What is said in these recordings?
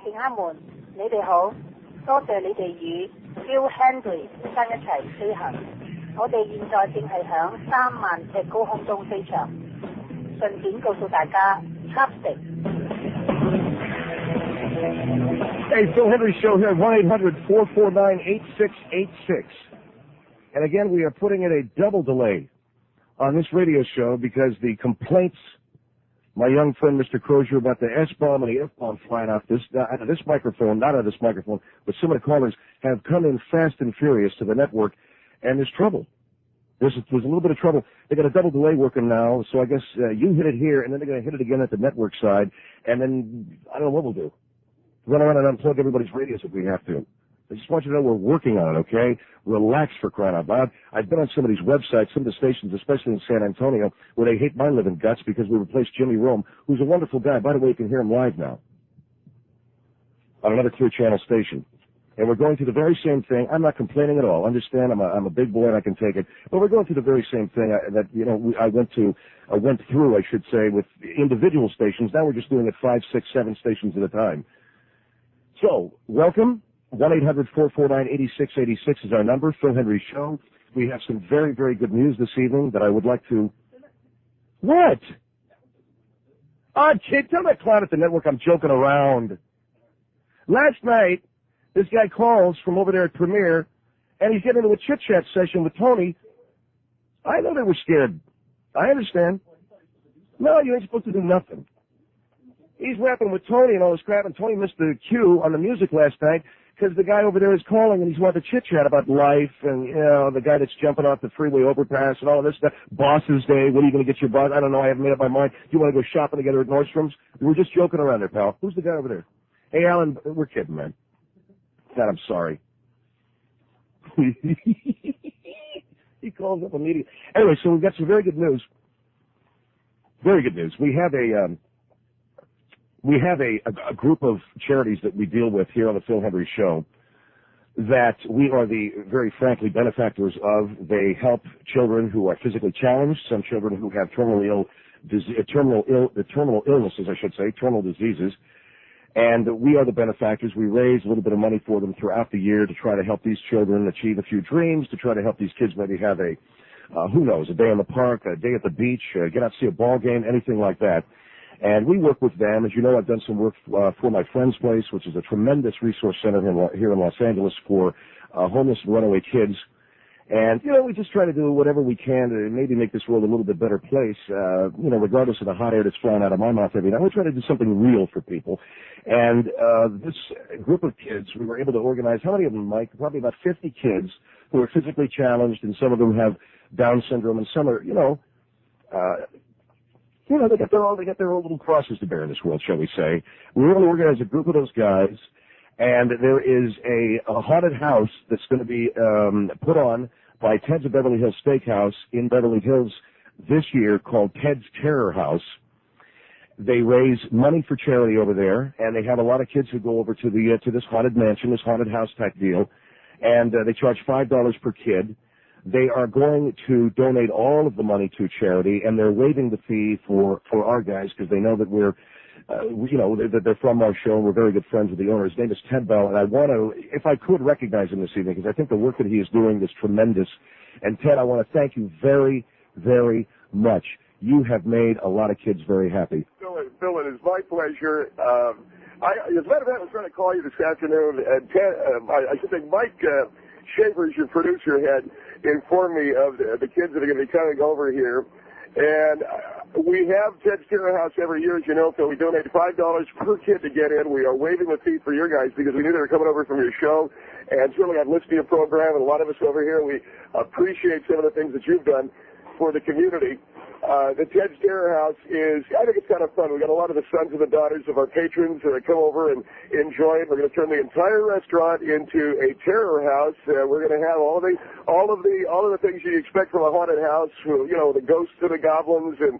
乘客們，你哋好，多謝你哋與 Hendrie 先生一齊飛行。我哋現在正係響3萬尺高空中飛翔。順便告訴大家 ，CRIPPLES。Hey, Phil Hendrie Show here, 1-800-449-8686. And again, we are putting in a double delay on this radio show because the complaints, my young friend Mr. Crozier, about the S-bomb and the F-bomb flying out of this microphone, not out of this microphone, but some of the callers have come in fast and furious to the network, and there's trouble. There's a little bit of trouble. They got a double delay working now, so I guess you hit it here, and then they're going to hit it again at the network side, and then I don't know what we'll do. Run around and unplug everybody's radios if we have to. I just want you to know we're working on it, okay? Relax, for crying out loud. I've been on some of these websites, some of the stations, especially in San Antonio, where they hate my living guts because we replaced Jimmy Rome, who's a wonderful guy. By the way, you can hear him live now on another Clear Channel station. And we're going through the very same thing. I'm not complaining at all. Understand, I'm a big boy and I can take it. But we're going through the very same thing I went through, I should say, with individual stations. Now we're just doing it 5, 6, 7 stations at a time. So, welcome. 1-800-449-8686 is our number. Phil Hendrie Show. We have some very, very good news this evening that I would like to... What? Oh, kid, tell that clown at the network I'm joking around. Last night, this guy calls from over there at Premiere, and he's getting into a chit-chat session with Tony. I know they were scared. I understand. No, you ain't supposed to do nothing. He's rapping with Tony and all this crap, and Tony missed the cue on the music last night because the guy over there is calling, and he's wanting to chit-chat about life and, you know, the guy that's jumping off the freeway overpass and all of this stuff. Boss's Day, when are you going to get your boss? I don't know, I haven't made up my mind. Do you want to go shopping together at Nordstrom's? We were just joking around there, pal. Who's the guy over there? Hey, Alan, we're kidding, man. God, I'm sorry. He calls up immediately. Anyway, so we've got some very good news. Very good news. We have a group of charities that we deal with here on the Phil Hendrie Show that we are the, very frankly, benefactors of. They help children who are physically challenged, some children who have terminal illnesses, I should say, terminal diseases. And we are the benefactors. We raise a little bit of money for them throughout the year to try to help these children achieve a few dreams, to try to help these kids maybe have a, who knows, a day in the park, a day at the beach, get out to see a ball game, anything like that. And we work with them. As you know, I've done some work for My Friend's Place, which is a tremendous resource center here in Los Angeles for homeless and runaway kids. And, you know, we just try to do whatever we can to maybe make this world a little bit better place, you know, regardless of the hot air that's flying out of my mouth every night. We try to do something real for people. And this group of kids, we were able to organize, how many of them, Mike? Probably about 50 kids who are physically challenged, and some of them have Down syndrome, and some are, they got their own little crosses to bear in this world, shall we say. We were able to organize a group of those guys, and there is a haunted house that's going to be put on by Ted's of Beverly Hills Steakhouse in Beverly Hills this year, called Ted's Terror House. They raise money for charity over there, and they have a lot of kids who go over to this haunted mansion, this haunted house type deal, and they charge $5 per kid. They are going to donate all of the money to charity, and they're waiving the fee for our guys because they know that we're, that they're from our show, and we're very good friends with the owner. His name is Ted Bell, and I want to, if I could, recognize him this evening because I think the work that he is doing is tremendous. And Ted, I want to thank you very, very much. You have made a lot of kids very happy. Phil, it is my pleasure. As a matter of fact, I was trying to call you this afternoon, and Ted, I should think Mike Shavers, your producer, had informed me of the kids that are going to be coming over here. And we have Ted's Terror House every year, as you know, so we donate $5 per kid to get in. We are waiving the fee for your guys because we knew they were coming over from your show. And certainly I've listened to your program, and a lot of us over here, we appreciate some of the things that you've done for the community. The Ted's Terror House is, I think it's kind of fun. We've got a lot of the sons and the daughters of our patrons that come over and enjoy it. We're going to turn the entire restaurant into a terror house. We're going to have all of the things you expect from a haunted house, the ghosts and the goblins and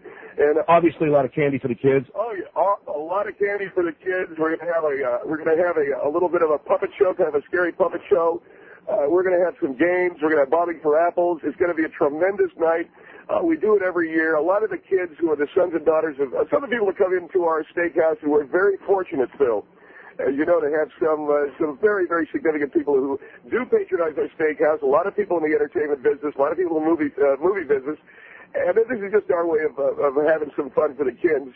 obviously a lot of candy for the kids. Oh yeah, a lot of candy for the kids. We're going to have a little bit of a puppet show, kind of a scary puppet show. We're going to have some games. We're going to have bobbing for apples. It's going to be a tremendous night. We do it every year. A lot of the kids who are the sons and daughters of some of the people that come into our steakhouse, and we're very fortunate, Phil, as you know, to have some very, very significant people who do patronize our steakhouse. A lot of people in the entertainment business, a lot of people in the movie business, and this is just our way of having some fun for the kids.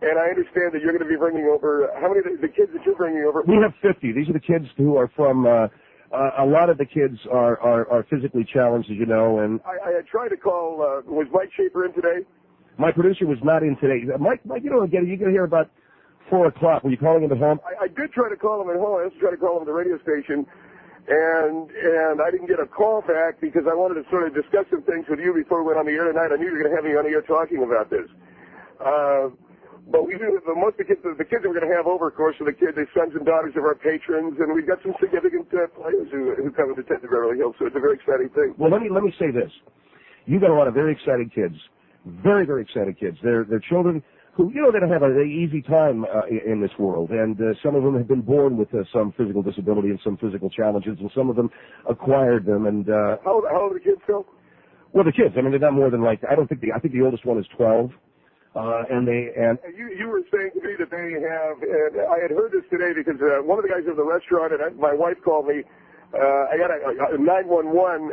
And I understand that you're going to be bringing over, how many of the kids that you're bringing over? We have 50. These are the kids who are from, a lot of the kids are physically challenged, as you know. And I tried to call, was Mike Schaefer in today? My producer was not in today. Mike, you know, again, you're going to hear about 4 o'clock. Were you calling him at home? I did try to call him at home. I also tried to call him at the radio station. And I didn't get a call back because I wanted to sort of discuss some things with you before we went on the air tonight. I knew you were going to have me on the air talking about this. But we do, most of the kids that we're going to have over, of course, are the sons and daughters of our patrons, and we've got some significant players who come to attend the Beverly Hills, so it's a very exciting thing. Well, let me say this. You got a lot of very excited kids, very, very excited kids. They're children who, you know, they don't have an easy time in this world, and some of them have been born with some physical disability and some physical challenges, and some of them acquired them. And how old are the kids, Phil? Well, the kids, I mean, they're not more than I think the oldest one is 12. And you were saying to me that they have, and I had heard this today because one of the guys in the restaurant, and my wife called me. I got a 911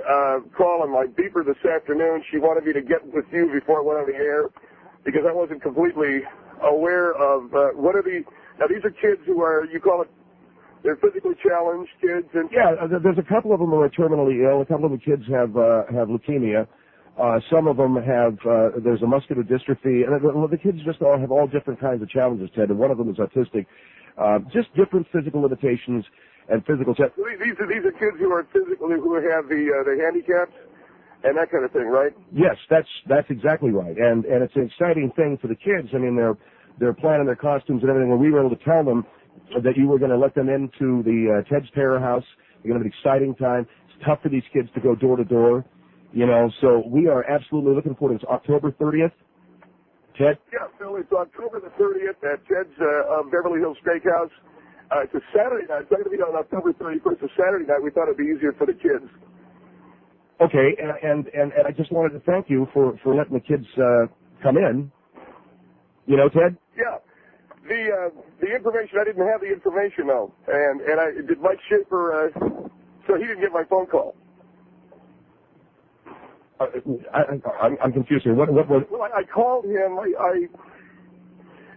call on my beeper this afternoon. She wanted me to get with you before I went on the air because I wasn't completely aware of what are the. Now these are kids who are, you call it, they're physically challenged kids. And yeah, there's a couple of them who are terminally ill. A couple of the kids have leukemia. Some of them have, there's a muscular dystrophy, and the kids just all have all different kinds of challenges, Ted, and one of them is autistic. Just different physical limitations and physical challenges. These are kids who are physically, who have the handicaps and that kind of thing, right? Yes, that's exactly right, and it's an exciting thing for the kids. I mean, they're planning their costumes and everything, and we were able to tell them that you were going to let them into the Ted's Terror House. It's going to be an exciting time. It's tough for these kids to go door to door. You know, so we are absolutely looking forward to it. It's October 30th. Ted? Yeah, Phil, it's October the 30th at Ted's Beverly Hills Steakhouse. It's a Saturday night. It's not going to be on October 31st. It's a Saturday night. We thought it would be easier for the kids. Okay, and I just wanted to thank you for letting the kids come in. You know, Ted? Yeah. The information, I didn't have the information, though. And I did Mike Schaefer, so he didn't get my phone call. I'm confused here. What was? Well, I called him.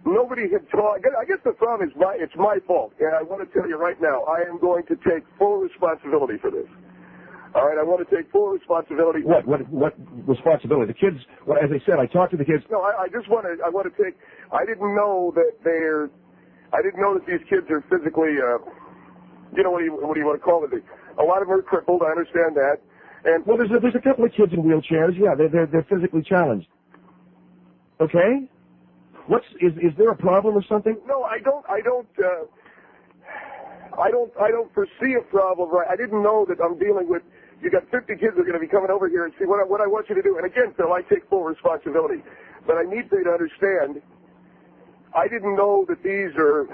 Nobody had talked. I guess the problem is it's my fault, and I want to tell you right now, I am going to take full responsibility for this. All right, I want to take full responsibility. What responsibility? The kids. Well, as I said, I talked to the kids. No, I want to take. I didn't know that these kids are physically. You know what do you want to call it? A lot of them are crippled. I understand that. And well, there's a couple of kids in wheelchairs. Yeah, they're physically challenged. Okay. Is there a problem or something? No, I don't foresee a problem. Right? I didn't know that I'm dealing with. You got 50 kids that are going to be coming over here and see what I want you to do. And again, Phil, I take full responsibility, but I need you to understand. I didn't know that these are.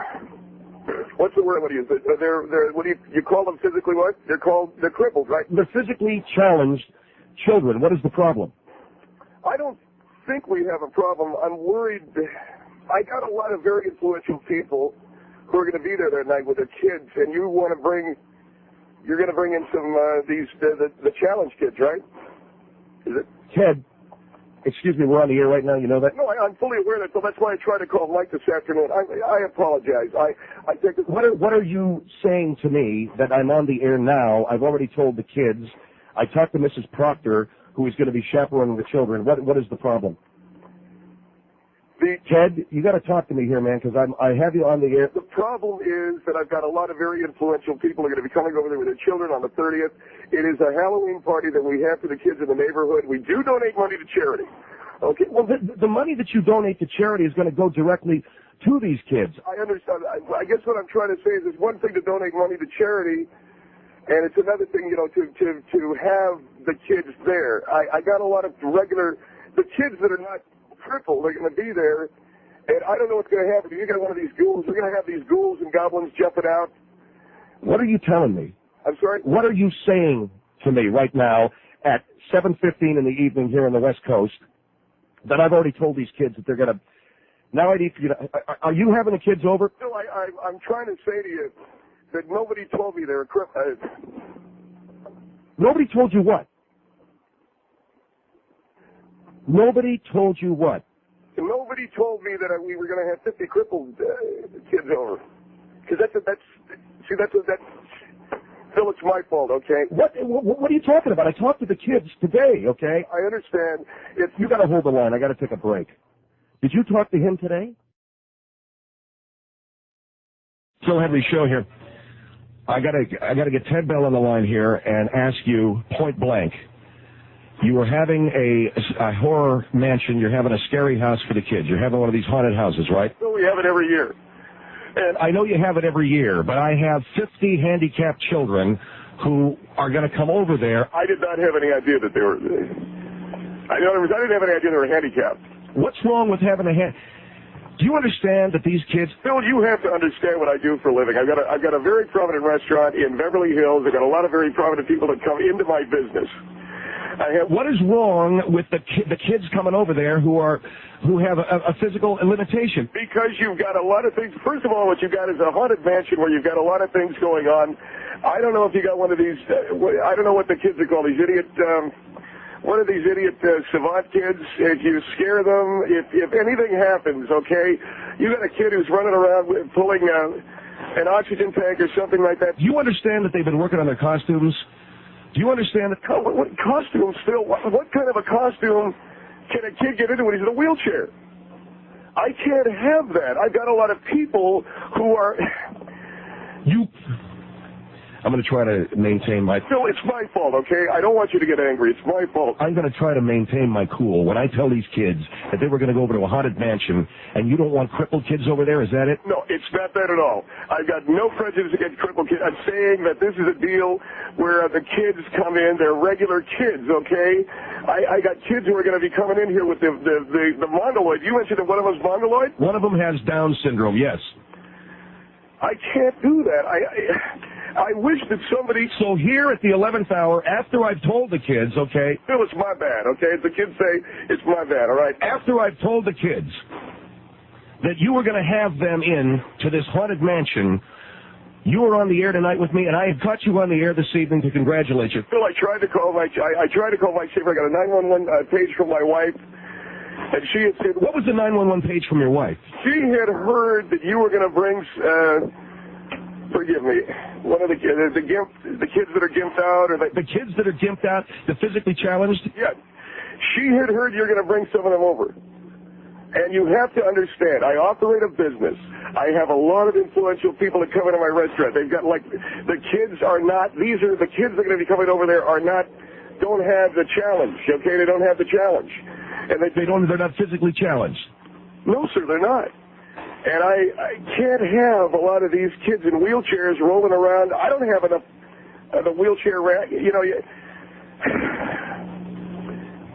What's the word? What do you? What do you call them physically? What? They're crippled, right? They're physically challenged children. What is the problem? I don't think we have a problem. I'm worried. I got a lot of very influential people who are going to be there that night with their kids, and you're going to bring in some the challenge kids, right? Is it? Ted, excuse me, we're on the air right now. You know that? No, I'm fully aware of that. So that's why I tried to call Mike this afternoon. I apologize. I think what are you saying to me that I'm on the air now? I've already told the kids. I talked to Mrs. Proctor, who is going to be chaperoning the children. What is the problem? Ted, you got to talk to me here, man, because I have you on the air. The problem is that I've got a lot of very influential people who are going to be coming over there with their children on the 30th. It is a Halloween party that we have for the kids in the neighborhood. We do donate money to charity. Okay. Well, the money that you donate to charity is going to go directly to these kids. I understand. I guess what I'm trying to say is it's one thing to donate money to charity, and it's another thing, you know, to have the kids there. I got a lot of the kids that are not crippled, they're going to be there, and I don't know what's going to happen. You got one of these ghouls. We're going to have these ghouls and goblins jumping out. What are you telling me? I'm sorry? What are you saying to me right now at 7:15 in the evening here on the West Coast that I've already told these kids that they're going to... Now I need for you to... Are you having the kids over? No, I'm trying to say to you that nobody told me they were cripples. Nobody told you what? Nobody told you what? Nobody told me that we were going to have 50 crippled kids over. Because Phil, it's my fault, okay? What are you talking about? I talked to the kids today, okay? I understand. You got to hold the line. I got to take a break. Did you talk to him today? Phil Hendrie show here. I gotta get Ted Bell on the line here and ask you point blank. You were having a horror mansion. You're having a scary house for the kids. You're having one of these haunted houses, right? Well, we have it every year. And I know you have it every year, but I have 50 handicapped children who are going to come over there. I did not have any idea that they were. I didn't have any idea they were handicapped. What's wrong with having a hand? Do you understand that these kids? Phil, you have to understand what I do for a living. I've got a very prominent restaurant in Beverly Hills. I've got a lot of very prominent people that come into my business. What is wrong with the kids coming over there who have a physical limitation? Because you've got a lot of things. First of all, what you've got is a haunted mansion where you've got a lot of things going on. I don't know if you got one of these. I don't know what the kids are called. These idiot. One of these idiot savant kids. If you scare them, if anything happens, okay, you got a kid who's running around pulling an oxygen tank or something like that. Do you understand that they've been working on their costumes? Do you understand that? What costumes, Phil? What kind of a costume can a kid get into when he's in a wheelchair? I can't have that. I've got a lot of people who are... I'm going to try to maintain my... Phil, it's my fault, okay? I don't want you to get angry. It's my fault. I'm going to try to maintain my cool. When I tell these kids that they were going to go over to a haunted mansion, and you don't want crippled kids over there, is that it? No, it's not that at all. I've got no prejudice against crippled kids. I'm saying that this is a deal where the kids come in. They're regular kids, okay? I got kids who are going to be coming in here with the mongoloid. You mentioned that one of them's mongoloid? One of them has Down syndrome, yes. I can't do that. I wish that somebody... So here at the 11th hour, after I've told the kids, okay... Phil, it's my bad, okay? The kids say, it's my bad, all right? After I've told the kids that you were going to have them in to this haunted mansion, you were on the air tonight with me, and I have caught you on the air this evening to congratulate you. Phil, I tried to call my saver. I got a 911 page from my wife, and she had said... What was the 911 page from your wife? She had heard that you were going to bring... forgive me. One of the kids that are gimped out, or the kids that are gimped out, the physically challenged. Yeah, she had heard you're going to bring some of them over, and you have to understand. I operate a business. I have a lot of influential people that come into my restaurant. They've got the kids are not. These are the kids that are going to be coming over there are not. Don't have the challenge. Okay, they don't have the challenge, and they don't. They're not physically challenged. No, sir, they're not. And I can't have a lot of these kids in wheelchairs rolling around. I don't have enough of the wheelchair rack. You know,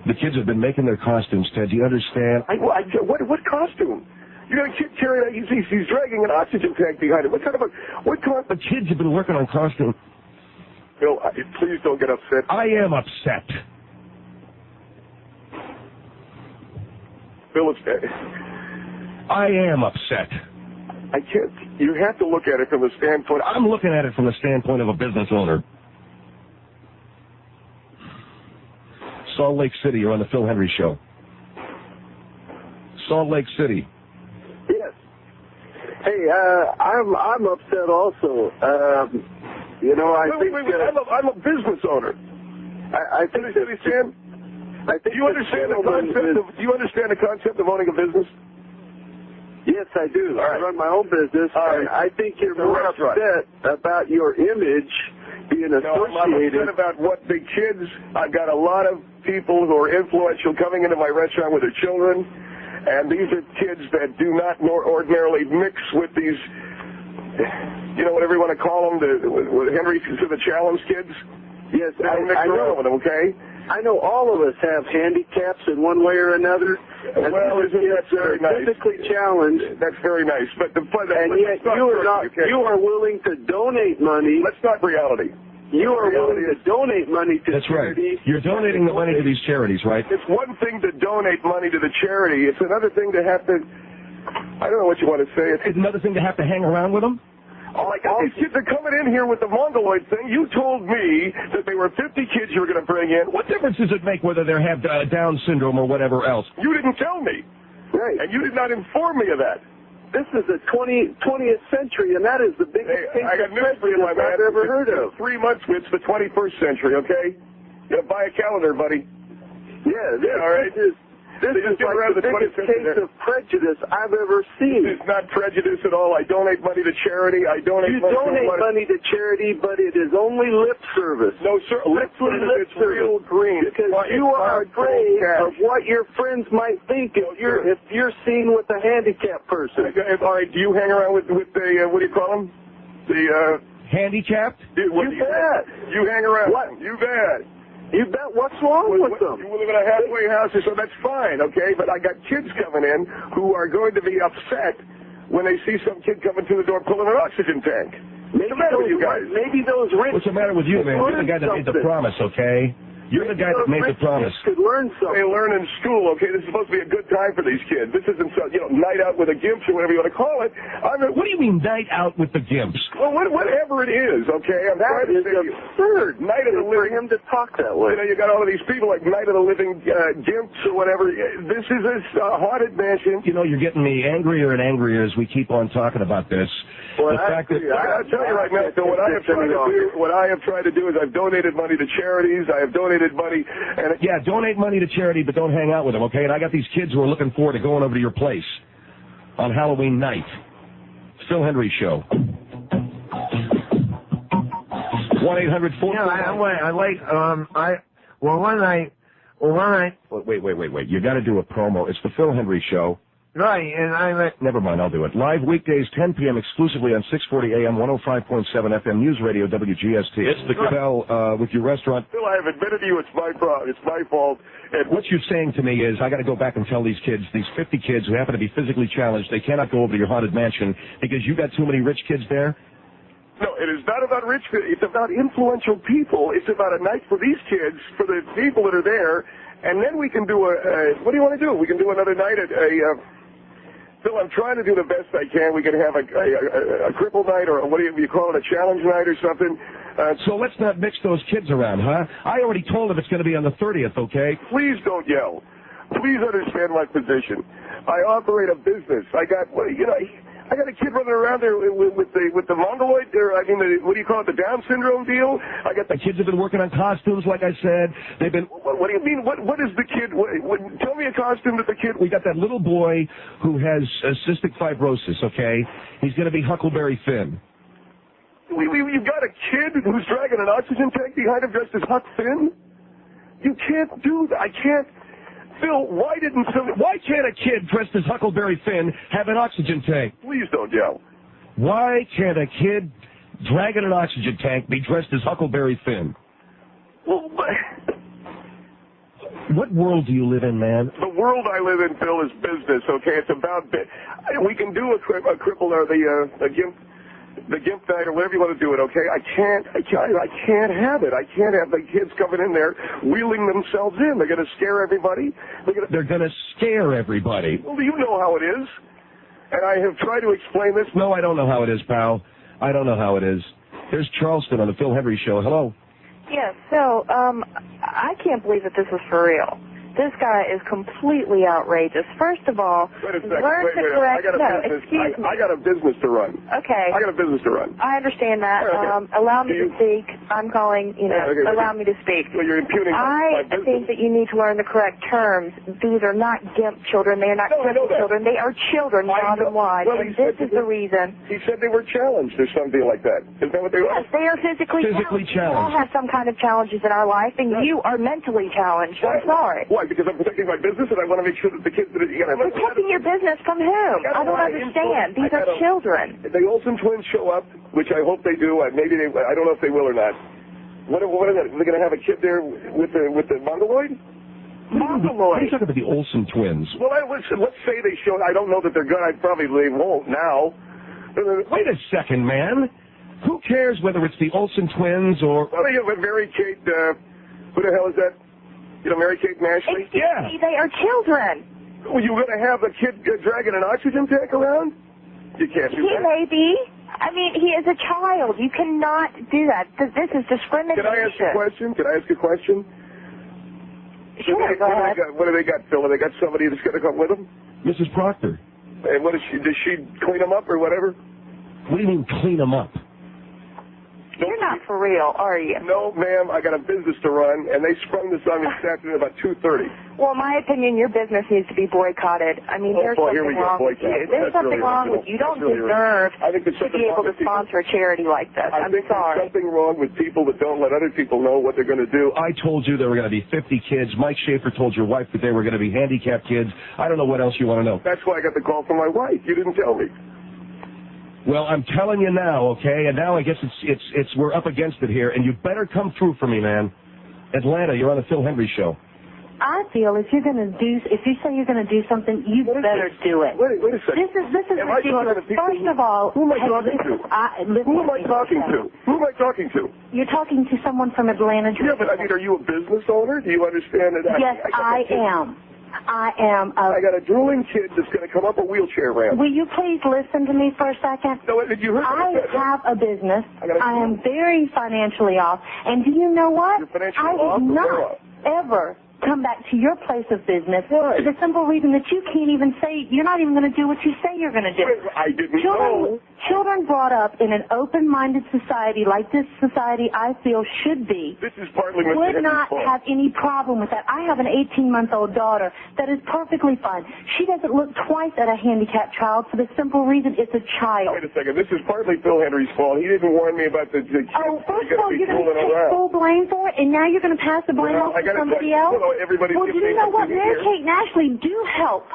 the kids have been making their costumes, Ted. Do you understand? What costume? You got a kid carrying, he's dragging an oxygen tank behind him. What kind of the kids have been working on costumes. Bill, please don't get upset. I am upset. Bill, I am upset. I can't. You have to look at it from the standpoint. I'm looking at it from the standpoint of a business owner. Salt Lake City, you're on the Phil Hendrie Show. Salt Lake City. Yes. Hey, I'm upset also. You know, I'm a business owner. I think you understand. Do you understand the concept? Do you understand the concept of owning a business? Yes, I do. Right. I run my own business, and I think you're more upset about your image being associated. I'm upset about what the kids. I've got a lot of people who are influential coming into my restaurant with their children, and these are kids that do not ordinarily mix with these. You know, whatever you want to call them, what Hendrie consider the challenge kids. Yes, I know with them. Okay. I know all of us have handicaps in one way or another. And well, that's very nice. Physically challenged. That's very nice. But and yet you are willing to donate money. That's not reality. You are willing to donate money to charities. Right. You're donating the money to these charities, right? It's one thing to donate money to the charity. It's another thing to have to I don't know what you want to say. It's another thing to have to hang around with them? Oh, my God, these kids are coming in here with the Mongoloid thing. You told me that they were 50 kids you were going to bring in. What difference does it make whether they have Down syndrome or whatever else? You didn't tell me. Right. And you did not inform me of that. This is the 20th century, and that is the biggest thing I got news for you, my man. I've ever heard of. 3 months, it's the 21st century, okay? You gotta buy a calendar, buddy. Yeah, all right. This is like the biggest case of prejudice I've ever seen. It's not prejudice at all. I donate money to charity. You donate money to charity, but it is only lip service. No, sir. Lip service. It's real green. Because you are afraid of what your friends might think if you're seen with a handicapped person. All right. Do you hang around with the what do you call them? The handicapped? You bet. You hang around. What? You bet. You bet. What's wrong with them? You live in a halfway house, so that's fine, okay? But I got kids coming in who are going to be upset when they see some kid coming through the door pulling an oxygen tank. What's the matter with you guys? Maybe those rich... What's the matter with you, man? You're the guy that made the promise, okay? You're the guy that made the promise. Could learn something. They learn in school, okay? This is supposed to be a good time for these kids. This isn't, night out with the gimps or whatever you want to call it. What do you mean, night out with the gimps? Well, whatever it is, okay? That is absurd. Night of the living... For him to talk that way. You got all of these people like Night of the Living Gimps or whatever. This is a haunted mansion. You're getting me angrier and angrier as we keep on talking about this. Well, I'll tell you right now, so what I have tried to do is I've donated money to charities. I have donated money. Yeah, donate money to charity, but don't hang out with them, okay? And I got these kids who are looking forward to going over to your place on Halloween night. Phil Hendrie Show. 1-800-4... Wait. You got to do a promo. It's the Phil Hendrie Show. Right, and Never mind, I'll do it. Live weekdays, 10 p.m. exclusively on 640 AM, 105.7 FM News Radio, WGST. It's the Bell with your restaurant. Phil, I have admitted to you it's my problem. It's my fault. And what you're saying to me is I got to go back and tell these kids, these 50 kids who happen to be physically challenged, they cannot go over to your haunted mansion because you got too many rich kids there? No, it is not about rich kids. It's about influential people. It's about a night for these kids, for the people that are there, and then we can do what do you want to do? We can do another night at Phil, I'm trying to do the best I can. We can have a cripple night, or what do you call it, a challenge night or something. So let's not mix those kids around, huh? I already told them it's going to be on the 30th, okay? Please don't yell. Please understand my position. I operate a business. I got a kid running around there with the Mongoloid, what do you call it, the Down syndrome deal? The kids have been working on costumes, like I said. They've been... What do you mean? What is the kid... tell me a costume that the kid... We got that little boy who has cystic fibrosis, okay? He's going to be Huckleberry Finn. You've got a kid who's dragging an oxygen tank behind him dressed as Huck Finn? You can't do that. I can't... Phil, why can't a kid dressed as Huckleberry Finn have an oxygen tank? Please don't yell. Why can't a kid dragging an oxygen tank be dressed as Huckleberry Finn? Well, what world do you live in, man? The world I live in, Phil, is business, okay? It's about... We can do a cripple or the gimp night or whatever you want to do it, okay? I can't have it. I can't have the kids coming in there wheeling themselves in. They're going to scare everybody. They're going to scare everybody. Well, you know how it is. And I have tried to explain this. No, I don't know how it is, pal. I don't know how it is. There's Charleston on the Phil Hendrie Show. Hello. Yes, so, I can't believe that this is for real. This guy is completely outrageous. First of all, wait a second. learn to correct... I got a business to run. Okay. I got a business to run. I understand that. Okay. Allow me to speak. I'm calling, allow me to speak. Well, you're impugning my business. I think that you need to learn the correct terms. These are not gimp children. They are not crippled children. They are children, bottom and wide. Well, and this is the reason. He said they were challenged or something like that. Is that what they were? Yes, they are physically challenged. We all have some kind of challenges in our life, and you are mentally challenged. I'm sorry. Why? Because I'm protecting my business, and I want to make sure that the kids that protecting your business from whom? I don't understand. These are children. The Olsen twins show up, which I hope they do. Maybe they. I don't know if they will or not. What are they? Are they going to have a kid there with the Mongoloid? Mongoloid. What are you talking about, the Olsen twins? Well, let's say they show. I don't know that they're going. They won't now. Wait a second, man. Who cares whether it's the Olsen twins or? Well, you have Mary Kate. Who the hell is that? Mary Kate Ashley? Excuse me, they are children. Well, you going to have a kid dragging an oxygen tank around? You can't do that. He may be. I mean, he is a child. You cannot do that. This is discrimination. Can I ask a question? Sure, go ahead. What do they got, Phil? Have they got somebody that's going to come with them? Mrs. Proctor. And what does she clean them up or whatever? What do you mean clean them up? You're not for real, are you? No, ma'am. I got a business to run, and they sprung this on me this afternoon about 2:30. Well, in my opinion, your business needs to be boycotted. I mean, there's something wrong with you. There's something wrong with you. You don't deserve to be able to sponsor a charity like this. I'm sorry. There's something wrong with people that don't let other people know what they're going to do. I told you there were going to be 50 kids. Mike Schaefer told your wife that they were going to be handicapped kids. I don't know what else you want to know. That's why I got the call from my wife. You didn't tell me. Well, I'm telling you now, okay? And now I guess it's we're up against it here, and you better come through for me, man. Atlanta, you're on the Phil Hendrie Show. I feel if you say you're going to do something, you better do it. Wait a second. This is ridiculous. First of all, who am I talking to? Who am I talking to? You're talking to someone from Atlanta, Georgia. Yeah, but I mean, are you a business owner? Do you understand that? Yes, I am. I got a drooling kid that's going to come up a wheelchair ramp. Will you please listen to me for a second? No, did you hear I have a business. I am very financially off. And do you know what? You're financially I off would or not ever come back to your place of business Why? for the simple reason that you can't even say, you're not even going to do what you say you're going to do. I didn't know. Children brought up in an open-minded society like this society, I feel, should be, This is partly would not have any problem with that. I have an 18-month-old daughter that is perfectly fine. She doesn't look twice at a handicapped child for the simple reason it's a child. Wait a second. This is partly Phil Hendrie's fault. He didn't warn me about the kids. Oh, first of all, you're going to take full blame for it, and now you're going to pass the blame off to somebody else? Everybody's well, do you know what? Mary Kate and Ashley do help.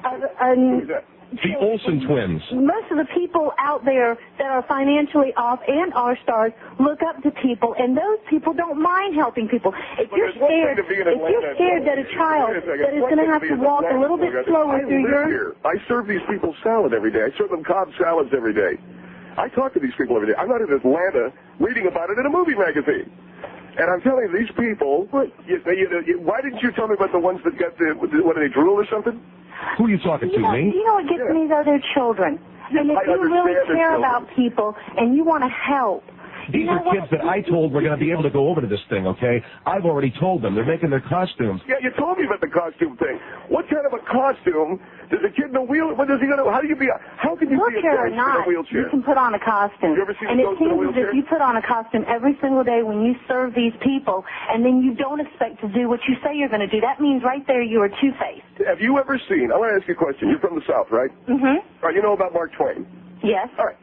Who's that? The Olsen twins. Most of the people out there that are financially off and are stars look up to people, and those people don't mind helping people. If you're scared that a child that is going to have to walk a little bit slower through your... I serve these people salad every day. I serve them Cobb salads every day. I talk to these people every day. I'm not in Atlanta reading about it in a movie magazine. And I'm telling you, these people, why didn't you tell me about the ones that got what, do they drool or something? Who are you talking to, me? You know what gets me, though? They're children. And if you really care about people and you want to help, these are kids that I told were going to be able to go over to this thing, okay? I've already told them. They're making their costumes. Yeah, you told me about the costume thing. What kind of a costume does a kid in a wheelchair, what does he going to, how can you be a ghost in a wheelchair? You can put on a costume. You ever seen a ghost in a wheelchair? If you put on a costume every single day when you serve these people, and then you don't expect to do what you say you're going to do, that means right there you are two-faced. Have you ever seen, I want to ask you a question. You're from the South, right? Mm-hmm. All right, you know about Mark Twain? Yes. All right.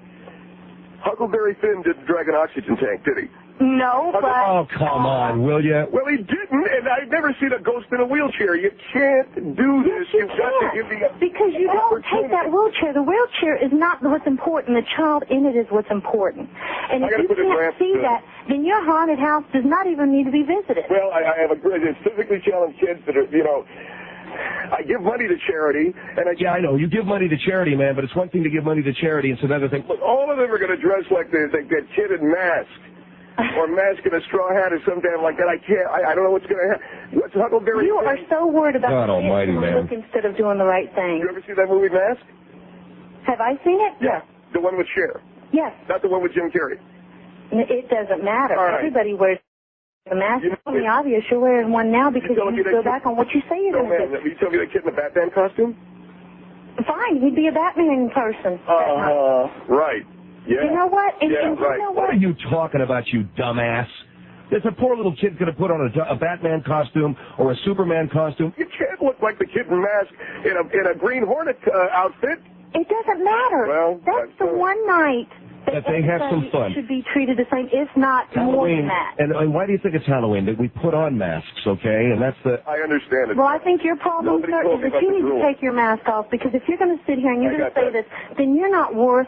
Huckleberry Finn didn't drag an oxygen tank, did he? No, but... Oh, come on, will you? Well, he didn't, and I've never seen a ghost in a wheelchair. You can't do this. Yes, you can't. Because you don't take that wheelchair. The wheelchair is not what's important. The child in it is what's important. And if you can't see that, then your haunted house does not even need to be visited. Well, I have physically challenged kids that are, I give money to charity, and I know. You give money to charity, man, but it's one thing to give money to charity, it's another thing. Look, all of them are going to dress like that kid in Mask, or Mask in a straw hat or some damn like that. I don't know what's going to happen. What's Huckleberry? You are so worried about God almighty, man. Instead of doing the right thing. You ever see that movie Mask? Have I seen it? Yeah. The one with Cher. Yes. Not the one with Jim Carrey. It doesn't matter. All right. Everybody wears the mask. It's only obvious you're wearing one now because you go back on what you say you're going to do. You tell me that kid in the Batman costume? Fine, he'd be a Batman person. Right. Yeah. You know what? Right. You know what are you talking about, you dumbass? There's a poor little kid could have put on a Batman costume or a Superman costume. You can't look like the kid in Mask in a Green Hornet outfit. It doesn't matter. Well, that's the one night that they have some fun. Should be treated the same, if not more than that. And why do you think it's Halloween? That we put on masks, okay? And that's the... I understand it. Well, I think your problem, sir, is that you need to take your mask off, because if you're going to sit here and you're going to say this, then you're not worth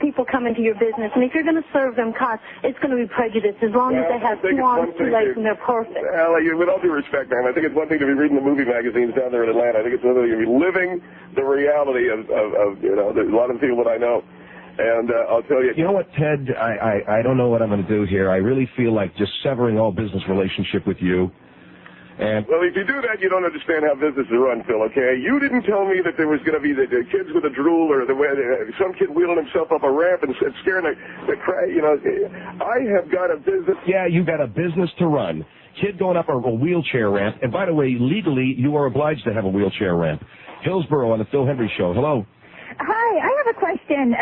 people coming to your business. And if you're going to serve them cost, it's going to be prejudiced as long as they have 2 arms, 2 legs, and they're perfect. Well, with all due respect, man, I think it's one thing to be reading the movie magazines down there in Atlanta. I think it's another thing to be living the reality of a lot of people that I know. And I'll tell you... You know what, Ted? I don't know what I'm going to do here. I really feel like just severing all business relationship with you. And well, if you do that, you don't understand how business is run, Phil, okay? You didn't tell me that there was going to be the kids with a drool or some kid wheeling himself up a ramp and scaring the crowd, you know. I have got a business. Yeah, you got a business to run. Kid going up a wheelchair ramp. And by the way, legally, you are obliged to have a wheelchair ramp. Hillsborough on the Phil Hendrie Show. Hello. Hi, I have a question.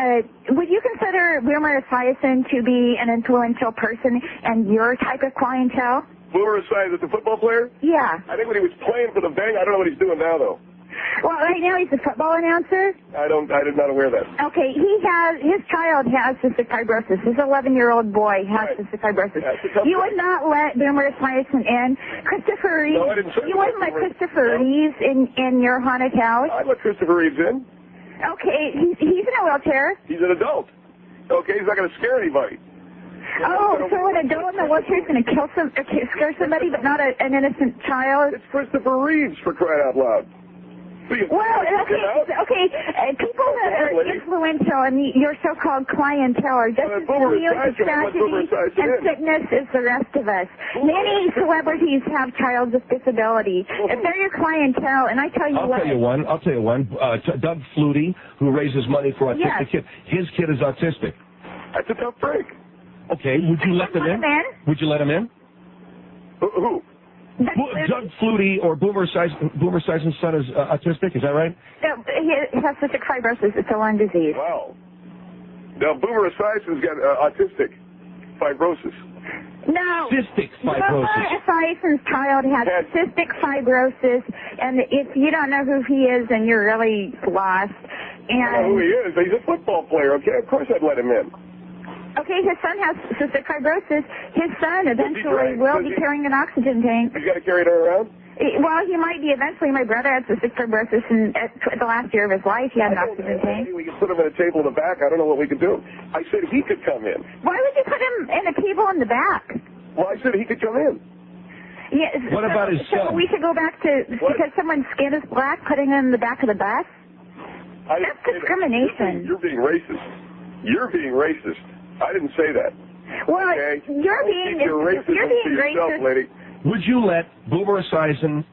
Would you consider Boomer Esiason to be an influential person in your type of clientele? Boomer Esiason, the football player? Yeah. I think when he was playing for the Bang, I don't know what he's doing now, though. Well, right now he's a football announcer. I did not aware of that. Okay, his child has cystic fibrosis. His 11-year-old boy has cystic fibrosis. You would not let Boomer Esiason in. Christopher Reeves. No, I didn't say you wouldn't let Christopher Reeves in your haunted house. I'd let Christopher Reeves in. Okay, he's in a wheelchair. He's an adult. Okay, he's not going to scare anybody. Oh, so an adult in a wheelchair is going to scare somebody, but not an innocent child? It's Christopher Reeves, for crying out loud. Well, okay, people that are influential in your so-called clientele are just as immune to tragedy and sickness as the rest of us. Many celebrities have child with disability. If they're your clientele, and I tell you what... I'll tell you one. Doug Flutie, who raises money for autistic kids, his kid is autistic. That's a tough break. Okay, would you let them in? Would you let him in? Who? Doug Flutie or Boomer Esiason's son is autistic, is that right? No, he has cystic fibrosis. It's a lung disease. Wow. Now, Boomer Esiason's got autistic fibrosis. No. Cystic fibrosis. Boomer Esiason's child has cystic fibrosis, and if you don't know who he is, then you're really lost. And I don't know who he is. He's a football player, okay? Of course I'd let him in. Okay, his son has cystic fibrosis. His son eventually will be carrying an oxygen tank. He's got to carry it around? Well, he might be eventually. My brother had cystic fibrosis, and at the last year of his life, he had an oxygen tank. We could put him in a table in the back. I don't know what we could do. I said he could come in. Why would you put him in a table in the back? Well, I said he could come in. Yeah, what about his son? So we should go back to, because someone's skin is black, putting him in the back of the bus? That's discrimination. You're being racist. You're being racist. I didn't say that. Well, okay? you're being racist. Lady. Would you let Boomer Esiason's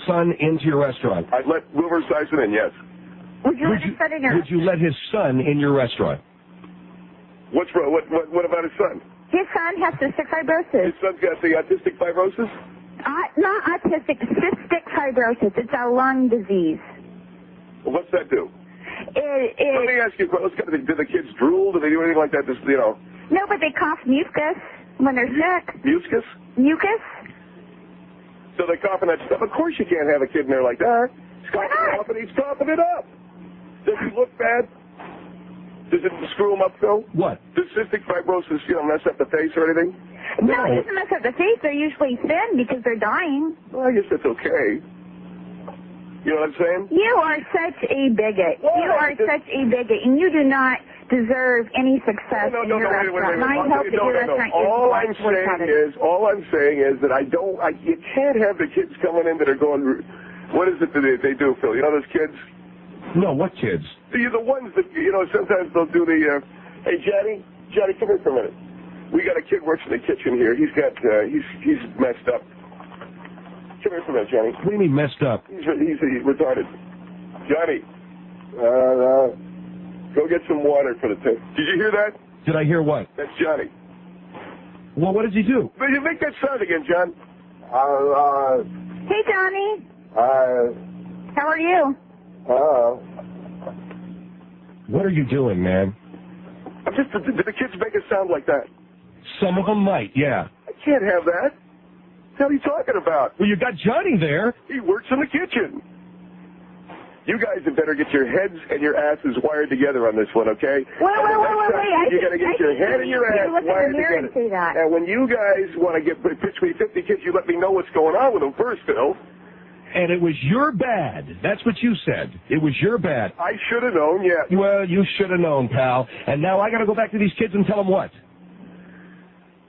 son into your restaurant? I'd let Boomer Esiason in, yes. Would you let his son in your Would you let his son in your restaurant? What about his son? His son has cystic fibrosis. His son's got the autistic fibrosis? Not autistic, cystic fibrosis. It's a lung disease. Well, what's that do? Let me ask you a question. Do the kids drool? Do they do anything like that? No, but they cough mucus when they're sick. Mucus? Mucus. So they coughing that stuff. Of course you can't have a kid in there like that. Why not? He's coughing it up. Does he look bad? Does it screw him up, Phil? What? Does cystic fibrosis, mess up the face or anything? No, it doesn't mess up the face. They're usually thin because they're dying. Well, I guess that's okay. You know what I'm saying? You are such a bigot. What? You are such a bigot, and you do not deserve any success in your restaurant. I hope that your restaurant All I'm saying is that you can't have the kids coming in that are going, what is it that they do, Phil? You know those kids? No, what kids? The ones that, sometimes they'll do the, hey, Johnny, come here for a minute. We got a kid works in the kitchen here. He's messed up. Come here for a minute, Johnny. What do you mean messed up? He's retarded. Johnny, go get some water for the tank. Did you hear that? Did I hear what? That's Johnny. Well, what does he do? You make that sound again, John. Hey, Johnny. How are you? What are you doing, man? Did the kids make it sound like that? Some of them might, yeah. I can't have that. What are you talking about? Well, you got Johnny there. He works in the kitchen. You guys had better get your heads and your asses wired together on this one, okay? Wait. You got to get your head and your ass wired together. And say that. And when you guys want to pitch me 50 kids, you let me know what's going on with them first, Phil. And it was your bad. That's what you said. It was your bad. I should have known, yeah. Well, you should have known, pal. And now I got to go back to these kids and tell them what?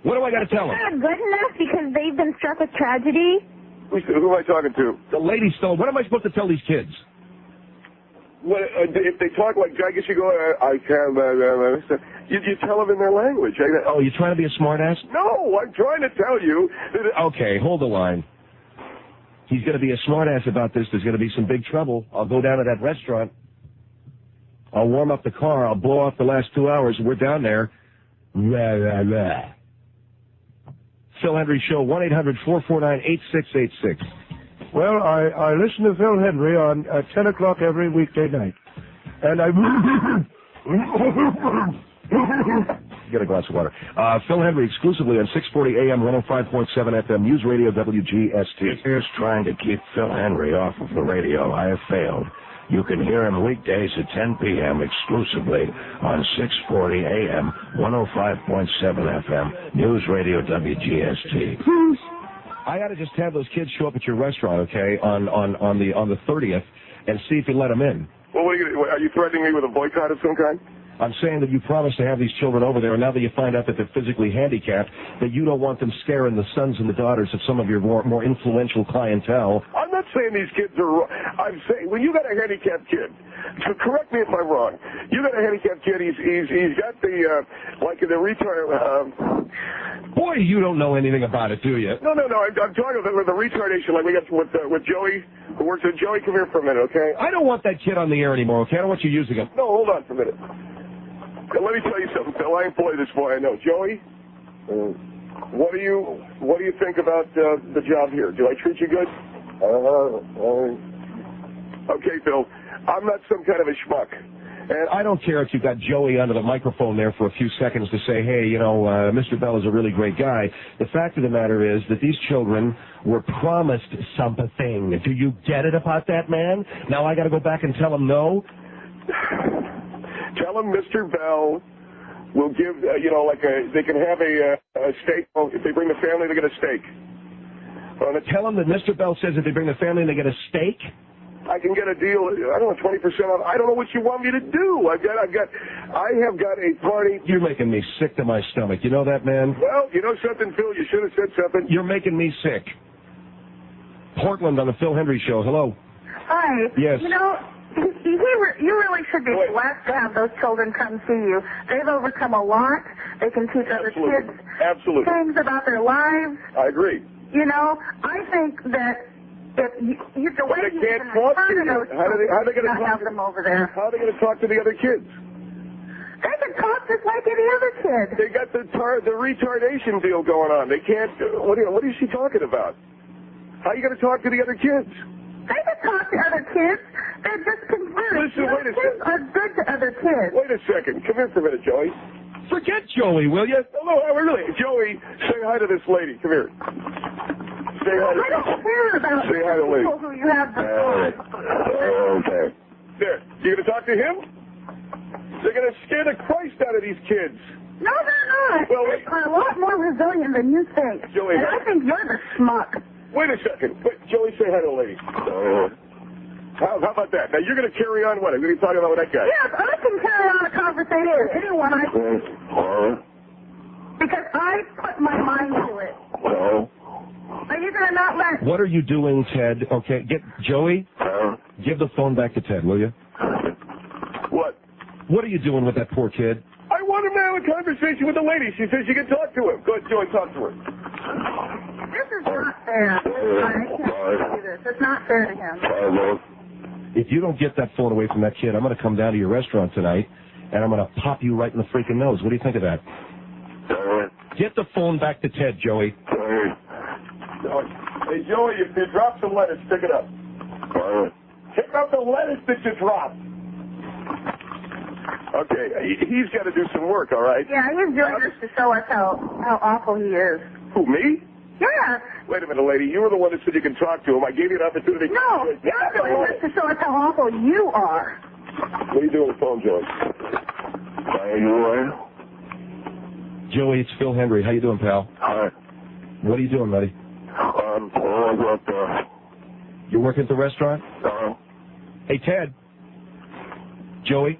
What do I got to tell them? It's not good enough because they've been struck with tragedy. Who am I talking to? The lady stole. What am I supposed to tell these kids? What, if they talk like, I guess you go, I can't, you tell them in their language. Oh, you trying to be a smartass? No, I'm trying to tell you. Okay, hold the line. He's going to be a smartass about this. There's going to be some big trouble. I'll go down to that restaurant. I'll warm up the car. I'll blow off the last 2 hours. We're down there. Rah, rah, rah. Phil Hendrie Show, 1-800-449-8686. Well, I listen to Phil Hendrie on at 10 o'clock every weekday night. And I... Get a glass of water. Phil Hendrie exclusively on 640 AM, 105.7 FM, News Radio WGST. Here's trying to keep Phil Hendrie off of the radio. I have failed. You can hear him weekdays at 10 p.m. exclusively on 640 AM, 105.7 FM, News Radio WGST. I got to just have those kids show up at your restaurant, okay, on the 30th, and see if you let them in. Well, are you threatening me with a boycott of some kind? I'm saying that you promised to have these children over there, and now that you find out that they're physically handicapped, that you don't want them scaring the sons and the daughters of some of your more influential clientele. I'm not saying these kids are wrong. I'm saying when you got a handicapped kid, so correct me if I'm wrong. You got a handicapped kid. He's got the like the retard. Boy, you don't know anything about it, do you? No. I'm talking about the retardation, like we got with Joey, who works at Joey. Come here for a minute, okay? I don't want that kid on the air anymore, okay? I don't want you using him. No, hold on for a minute. Let me tell you something, Phil. I employ this boy. I know, Joey. What do you think about the job here? Do I treat you good? Okay, Phil. I'm not some kind of a schmuck. And I don't care if you got Joey under the microphone there for a few seconds to say, hey, you know, Mr. Bell is a really great guy. The fact of the matter is that these children were promised something. Do you get it about that, man? Now I got to go back and tell them no? Tell them Mr. Bell will give, they can have a steak. If they bring the family, they get a steak. Tell them that Mr. Bell says if they bring the family, they get a steak? I can get a deal, I don't know, 20% off. I don't know what you want me to do. I have got a party. You're making me sick to my stomach. You know that, man? Well, you know something, Phil? You should have said something. You're making me sick. Portland on the Phil Hendrie Show. Hello. Hi. Yes. You know, you really should be blessed to have those children come see you. They've overcome a lot. They can teach other kids things about their lives. I agree. You know, I think that if the way you can refer to those children, how are they going to have them over there? How are they going to talk to the other kids? They can talk just like any other kid. They got the retardation deal going on. They can't. What is she talking about? How are you going to talk to the other kids? They can talk to other kids. They're just confused. Listen, wait a second. Kids are good to other kids. Wait a second. Come here for a minute, Joey. Forget Joey, will you? No, really. Joey, say hi to this lady. Come here. Say hi to I don't care about say hi to lady. people who you have before. Okay. There. You going to talk to him? They're going to scare the Christ out of these kids. No, they're not. Well, they're a lot more resilient than you think. Joey, and I think you're the schmuck. Wait a second. Wait, Joey, say hi to the lady. How about that? Now, you're going to carry on what? Are you going to be talking about with that guy? Yes, I can carry on a conversation with anyone because I put my mind to it. Are you going to not let... What are you doing, Ted? Okay, Joey, give the phone back to Ted, will you? What? What are you doing with that poor kid? I want him to have a conversation with the lady. She says you can talk to him. Go ahead, Joey, talk to her. This is not fair. I can't do this. It's not fair to him. If you don't get that phone away from that kid, I'm going to come down to your restaurant tonight, and I'm going to pop you right in the freaking nose. What do you think of that? Get the phone back to Ted, Joey. Hey, Joey, if you drop some lettuce, pick it up. Pick up the lettuce that you dropped. Okay, he's got to do some work, all right? Yeah, he's doing this to show us how awful he is. Who, me? Yeah. Wait a minute, lady. You were the one that said you can talk to him. I gave you an opportunity. No, you're doing this to show us how awful you are. What are you doing on the phone, Joey? Joey, it's Phil Hendrie. How you doing, pal? Hi. What are you doing, buddy? You're working at the restaurant? Hey, Ted. Joey,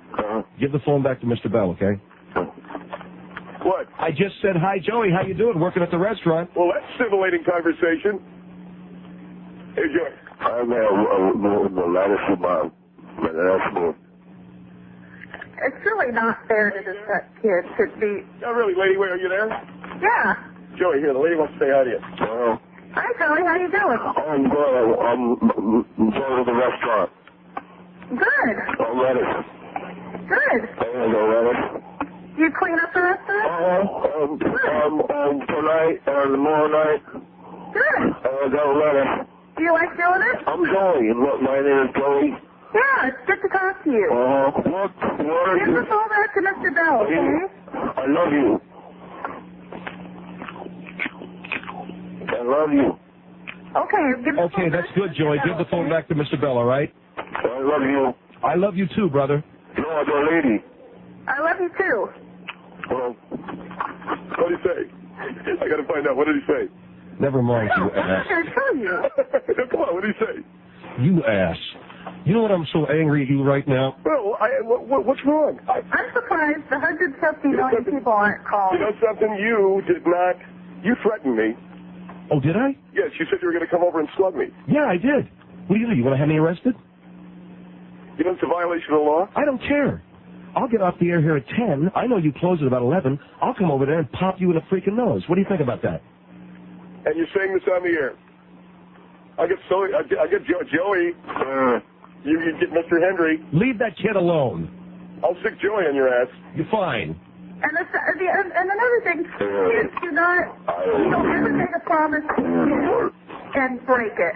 give the phone back to Mr. Bell, okay? What? I just said, hi, Joey. How you doing? Working at the restaurant? Well, that's stimulating conversation. Hey, Joey. It's really not fair to this kid to be... Not really, lady. Wait, are you there? Yeah. Joey, here, the lady wants to say hi to you. Hi, Joey. How you doing? I'm good. I'm going to the restaurant. Good. I'm ready. Good. I'm ready. You clean up the restaurant? Tonight and tomorrow night. Good. I'm ready. Do you like doing it? I'm Joey. Look, my name is Joey. Yeah, it's good to talk to you. What are Give you? us all back to Mr. Bell, okay? I love you. I love you. Okay, give us Okay, that's good, Joey. Give the phone back to Mr. Bell, all right? I love you. I love you too, brother. No other lady. I love you too. Well, what did he say? I got to find out. What did he say? Never mind, you I'm ass. not going to tell you. Come on, what did he say? You ass. You know what I'm so angry at you right now? Well, what's wrong? I'm surprised the 150 million people aren't calling. You know something? You did not. You threatened me. Oh, did I? Yes, you said you were going to come over and slug me. Yeah, I did. What do you do? You want to have me arrested? You know it's a violation of the law? I don't care. I'll get off the air here at 10. I know you close at about 11. I'll come over there and pop you in the freaking nose. What do you think about that? And you're saying this on the air. I get Joey. You get Mr. Hendrie. Leave that kid alone. I'll stick Joey on your ass. You're fine. And another thing, kids you don't ever make a promise and break it.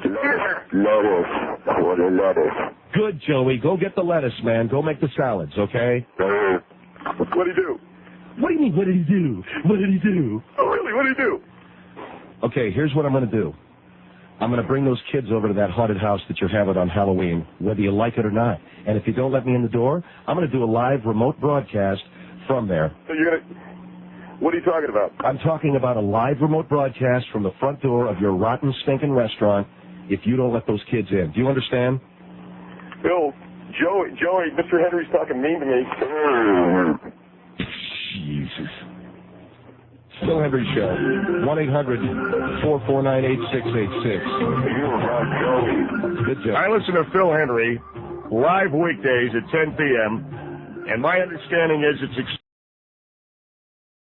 Never. Lettuce. For the lettuce. Good, Joey. Go get the lettuce, man. Go make the salads, okay? What did he do? What do you mean, what did he do? What did he do? Oh, really? What did he do? Okay, here's what I'm going to do. I'm going to bring those kids over to that haunted house that you're having on Halloween, whether you like it or not. And if you don't let me in the door, I'm going to do a live remote broadcast from there. So you're going to... What are you talking about? I'm talking about a live remote broadcast from the front door of your rotten, stinking restaurant if you don't let those kids in. Do you understand? Bill, Joey, Mr. Hendrie's talking mean to me. Jesus. Phil Hendrie Show. 1-800-449-8686. Good job. I listen to Phil Hendrie live weekdays at 10 p.m., and my understanding is it's